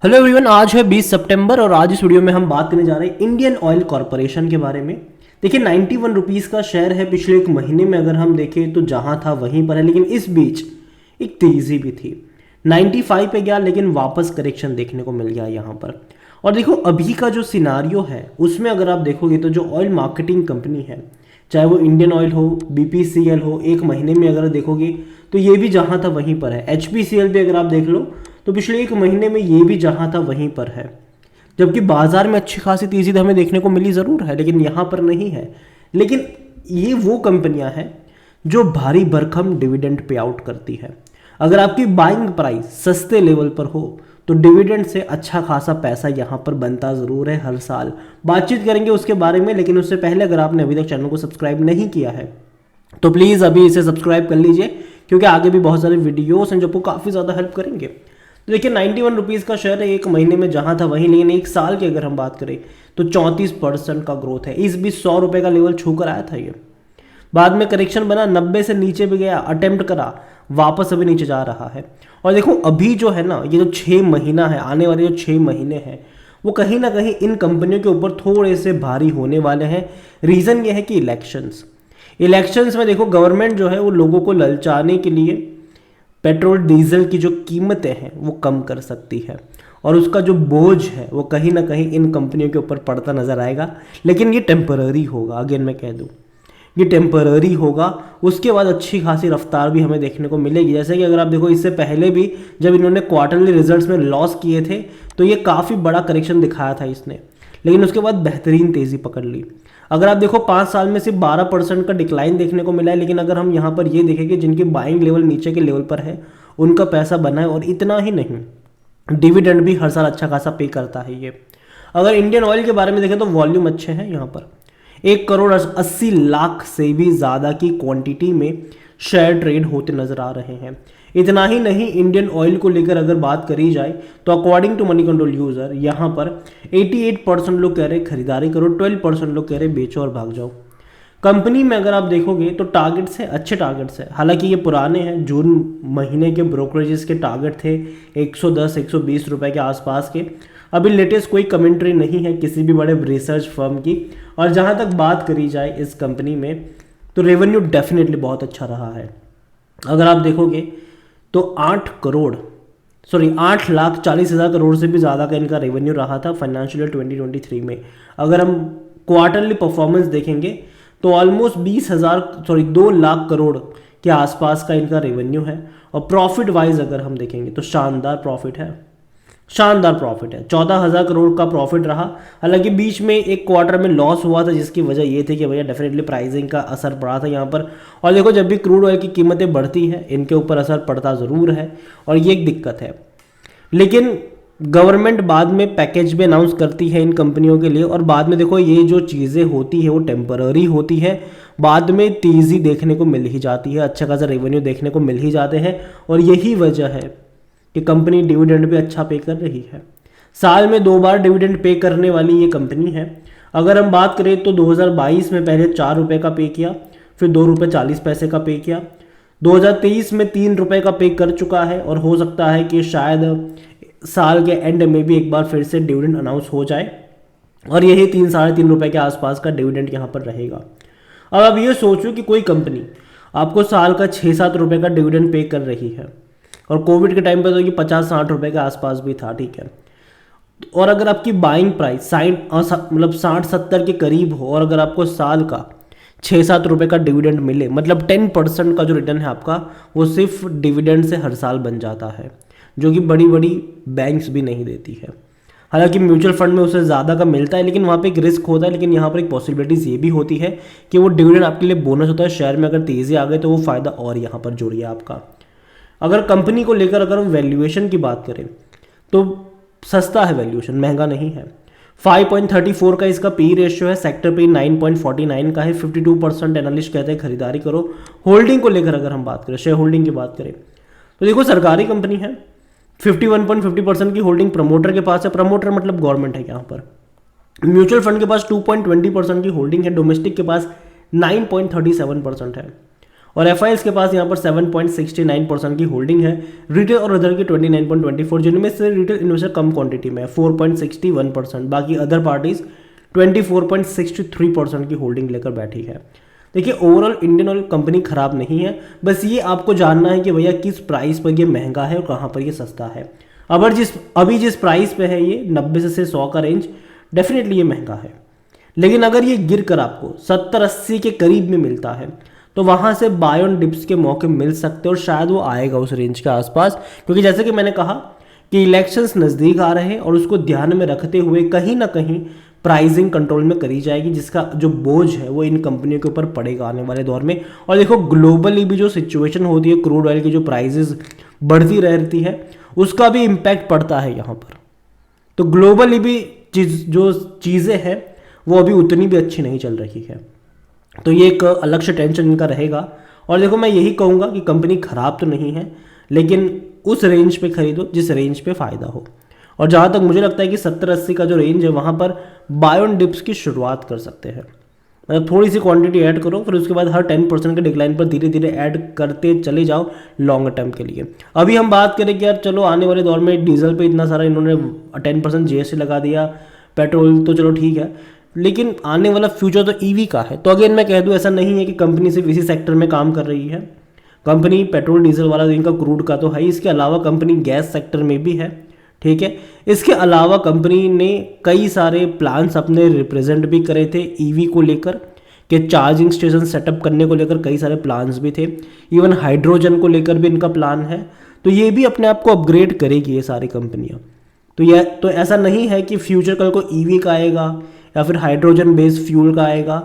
Hello everyone, आज है 20 सितंबर और आज इस वीडियो में हम बात करने जा रहे हैं इंडियन ऑयल कॉरपोरेशन के बारे में। देखिए 91 रुपीज़ का शेयर है। पिछले एक महीने में अगर हम देखें तो जहां था वहीं पर है, लेकिन इस बीच एक तेजी भी थी। 95 पे गया लेकिन वापस करेक्शन देखने को मिल गया यहाँ पर। और देखो अभी का जो सिनारियो है उसमें अगर आप देखोगे तो जो ऑयल मार्केटिंग कंपनी है, चाहे वो इंडियन ऑयल हो, बीपीसीएल हो, एक महीने में अगर देखोगे तो ये भी जहां था वहीं पर है। एचपीसीएल भी अगर आप देख लो तो पिछले एक महीने में ये भी जहां था वहीं पर है। जबकि बाजार में अच्छी खासी तेजी तो हमें देखने को मिली ज़रूर है, लेकिन यहाँ पर नहीं है। लेकिन ये वो कंपनियां हैं जो भारी भरकम डिविडेंड पे आउट करती है। अगर आपकी बाइंग प्राइस सस्ते लेवल पर हो तो डिविडेंड से अच्छा खासा पैसा यहाँ पर बनता ज़रूर है हर साल। बातचीत करेंगे उसके बारे में, लेकिन उससे पहले अगर आपने अभी तक चैनल को सब्सक्राइब नहीं किया है तो प्लीज़ अभी इसे सब्सक्राइब कर लीजिए, क्योंकि आगे भी बहुत सारे वीडियोस हैं जो आपको काफ़ी ज़्यादा हेल्प करेंगे। तो देखिए 91 रुपीज़ का शेयर है, एक महीने में जहाँ था वहीं, लेकिन एक साल की अगर हम बात करें तो 34% का ग्रोथ है। इस बीच 100 रुपये का लेवल छू कर आया था ये, बाद में करेक्शन बना, 90 से नीचे भी गया, अटेम्प्ट करा, वापस अभी नीचे जा रहा है। और देखो अभी जो है ना, ये जो 6 महीना है, आने वाले जो 6 महीने हैं वो कहीं ना कहीं इन कंपनियों के ऊपर थोड़े से भारी होने वाले हैं। रीज़न ये है कि इलेक्शंस में देखो गवर्नमेंट जो है वो लोगों को ललचाने के लिए पेट्रोल डीजल की जो कीमतें हैं वो कम कर सकती है, और उसका जो बोझ है वो कहीं ना कहीं इन कंपनियों के ऊपर पड़ता नजर आएगा। लेकिन ये टेम्पररी होगा, अगेन मैं कह दूं ये टेम्पररी होगा। उसके बाद अच्छी खासी रफ्तार भी हमें देखने को मिलेगी। जैसे कि अगर आप देखो इससे पहले भी जब इन्होंने क्वार्टरली रिजल्ट्स में लॉस किए थे तो ये काफ़ी बड़ा करेक्शन दिखाया था इसने, लेकिन उसके बाद बेहतरीन तेज़ी पकड़ ली। अगर आप देखो 5 साल में सिर्फ 12% का डिक्लाइन देखने को मिला है, लेकिन अगर हम यहाँ पर ये देखें कि जिनकी बाइंग लेवल नीचे के लेवल पर है उनका पैसा बना है। और इतना ही नहीं, डिविडेंड भी हर साल अच्छा खासा पे करता है ये। अगर इंडियन ऑयल के बारे में देखें तो वॉल्यूम अच्छे हैं यहाँ पर, 1,80,00,000 से भी ज़्यादा की क्वांटिटी में शेयर ट्रेड होते नजर आ रहे हैं। इतना ही नहीं, इंडियन ऑयल को लेकर अगर बात करी जाए तो according to money control user यहाँ पर 88% लोग कह रहे खरीदारी करो, 12% लोग कह रहे बेचो और भाग जाओ। कंपनी में अगर आप देखोगे तो टारगेट्स है, अच्छे टारगेट्स है, हालांकि ये पुराने हैं। जून महीने के ब्रोकरेजेस के टारगेट थे 110-120 रुपए के आसपास के। अभी लेटेस्ट कोई कमेंट्री नहीं है किसी भी बड़े रिसर्च फर्म की। और जहाँ तक बात करी जाए इस कंपनी में तो रेवेन्यू डेफिनेटली बहुत अच्छा रहा है। अगर आप देखोगे तो 8,40,000 करोड़ से भी ज़्यादा का इनका रेवेन्यू रहा था फाइनेंशियल ईयर 2023 में। अगर हम क्वार्टरली परफॉर्मेंस देखेंगे तो ऑलमोस्ट 2 लाख करोड़ के आसपास का इनका रेवेन्यू है। और प्रॉफिट वाइज अगर हम देखेंगे तो शानदार प्रॉफिट है, 14,000 करोड़ का प्रॉफिट रहा। हालांकि बीच में एक क्वार्टर में लॉस हुआ था, जिसकी वजह ये थी कि भैया डेफिनेटली प्राइसिंग का असर पड़ा था यहाँ पर। और देखो जब भी क्रूड ऑयल की कीमतें बढ़ती हैं इनके ऊपर असर पड़ता ज़रूर है, और ये एक दिक्कत है। लेकिन गवर्नमेंट बाद में पैकेज भी अनाउंस करती है इन कंपनियों के लिए, और बाद में देखो ये जो चीज़ें होती है वो टेम्पररी होती है, बाद में तेज़ी देखने को मिल ही जाती है, अच्छा खासा रेवेन्यू देखने को मिल ही जाते हैं। और यही वजह है कि कंपनी डिविडेंड भी अच्छा पे कर रही है। साल में 2 बार डिविडेंड पे करने वाली ये कंपनी है। अगर हम बात करें तो 2022 में पहले 4 रुपये का पे किया, फिर 2 रुपये 40 पैसे का पे किया, 2023 में 3 रुपये का पे कर चुका है, और हो सकता है कि शायद साल के एंड में भी एक बार फिर से डिविडेंड अनाउंस हो जाए, और यही 3-3.5 रुपये के आसपास का डिविडेंड यहाँ पर रहेगा। अब आप ये सोचो कि कोई कंपनी आपको साल का 6-7 रुपये का डिविडेंड पे कर रही है, और कोविड के टाइम पर तो ये 50-60 रुपये के आसपास भी था, ठीक है। और अगर आपकी बाइंग प्राइस 60-70 के करीब हो, और अगर आपको साल का 6-7 रुपये का डिविडेंड मिले, मतलब 10% का जो रिटर्न है आपका वो सिर्फ डिविडेंड से हर साल बन जाता है, जो कि बड़ी बड़ी बैंक्स भी नहीं देती है। हालांकि म्यूचुअल फंड में उससे ज़्यादा का मिलता है, लेकिन वहाँ पे एक रिस्क होता है। लेकिन यहाँ पर एक पॉसिबिलिटीज़ ये भी होती है कि वो डिविडेंड आपके लिए बोनस होता है। शेयर में अगर तेज़ी आ गई तो वो फ़ायदा और यहाँ पर जुड़िए आपका। अगर कंपनी को लेकर अगर हम वैल्यूएशन की बात करें तो सस्ता है वैल्यूएशन, महंगा नहीं है। 5.34 का इसका पी रेशियो है, सेक्टर पे 9.49 का है, 52% एनालिस्ट कहते हैं खरीदारी करो। होल्डिंग को लेकर अगर हम बात करें, शेयर होल्डिंग की बात करें तो देखो सरकारी कंपनी है, 51.50% की होल्डिंग प्रमोटर के पास है। प्रमोटर मतलब गवर्नमेंट है यहाँ पर। म्यूचुअल फंड के पास 2.20% की होल्डिंग है, डोमेस्टिक के पास 9.37% है। और एफआईएल्स के पास यहाँ पर 7.69% की होल्डिंग है। रिटेल और अदर की 29.24, जिनमें से रिटेल इन्वेस्टर कम क्वांटिटी में है 4.61%, बाकी अदर पार्टीज 24.63% की होल्डिंग लेकर बैठी है। देखिए ओवरऑल इंडियन ऑयल कंपनी खराब नहीं है, बस ये आपको जानना है कि भैया किस प्राइस पर ये महंगा है और कहाँ पर ये सस्ता है। अभी जिस प्राइस पे है ये 90 से 100 का रेंज, डेफिनेटली ये महंगा है। लेकिन अगर ये गिर कर आपको 70-80 के करीब में मिलता है तो वहाँ से बाय ऑन डिप्स के मौके मिल सकते हैं और शायद वो आएगा उस रेंज के आसपास, क्योंकि जैसे कि मैंने कहा कि इलेक्शंस नज़दीक आ रहे हैं और उसको ध्यान में रखते हुए कहीं ना कहीं प्राइसिंग कंट्रोल में करी जाएगी, जिसका जो बोझ है वो इन कंपनियों के ऊपर पड़ेगा आने वाले दौर में। और देखो ग्लोबली भी जो सिचुएशन होती है, क्रूड ऑयल की जो प्राइसेस बढ़ती रहती है उसका भी इम्पैक्ट पड़ता है यहाँ पर। तो ग्लोबली भी जो चीज़ें हैं वो अभी उतनी भी अच्छी नहीं चल रही है, तो ये एक अलग से टेंशन इनका रहेगा। और देखो मैं यही कहूँगा कि कंपनी ख़राब तो नहीं है, लेकिन उस रेंज पे खरीदो जिस रेंज पे फ़ायदा हो। और जहाँ तक मुझे लगता है कि 70-80 का जो रेंज है वहाँ पर बाय ऑन डिप्स की शुरुआत कर सकते हैं। मतलब थोड़ी सी क्वांटिटी ऐड करो, फिर उसके बाद हर 10% के डिक्लाइन पर धीरे धीरे ऐड करते चले जाओ लॉन्ग टर्म के लिए। अभी हम बात करें कि यार चलो आने वाले दौर में डीजल पे इतना सारा इन्होंने 10% जीएसटी लगा दिया, पेट्रोल तो चलो ठीक है, लेकिन आने वाला फ्यूचर तो ईवी का है। तो अगेन मैं कह दूं ऐसा नहीं है कि कंपनी सिर्फ इसी सेक्टर में काम कर रही है। कंपनी पेट्रोल डीजल वाला इनका क्रूड का तो है, इसके अलावा कंपनी गैस सेक्टर में भी है, ठीक है। इसके अलावा कंपनी ने कई सारे प्लान्स अपने रिप्रेजेंट भी करे थे ईवी को लेकर, कि चार्जिंग स्टेशन सेटअप करने को लेकर कई सारे प्लान्स भी थे। इवन हाइड्रोजन को लेकर भी इनका प्लान है। तो ये भी अपने आप को अपग्रेड करेगी ये सारी कंपनियाँ। तो ऐसा नहीं है कि फ्यूचर कल को ईवी का आएगा या फिर हाइड्रोजन बेस्ड फ्यूल का आएगा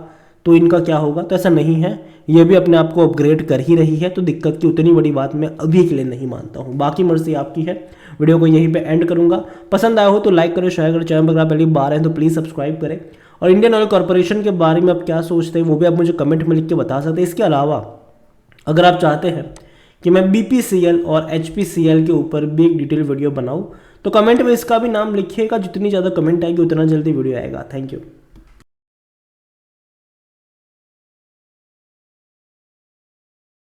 तो इनका क्या होगा, तो ऐसा नहीं है। ये भी अपने आप को अपग्रेड कर ही रही है, तो दिक्कत की उतनी बड़ी बात मैं अभी के लिए नहीं मानता हूँ। बाकी मर्जी आपकी है। वीडियो को यहीं पे एंड करूँगा। पसंद आया हो तो लाइक करो, शेयर करो। चैनल पर अगर पहली बार हैं तो प्लीज़ सब्सक्राइब करें। और इंडियन ऑयल कॉर्पोरेशन के बारे में आप क्या सोचते हैं वो भी आप मुझे कमेंट में लिख के बता सकते हैं। इसके अलावा अगर आप चाहते हैं कि मैं BPCL और HPCL के ऊपर भी एक डिटेल वीडियो बनाऊँ तो कमेंट में इसका भी नाम लिखिएगा। जितनी ज़्यादा कमेंट आएगी उतना जल्दी वीडियो आएगा। Thank you.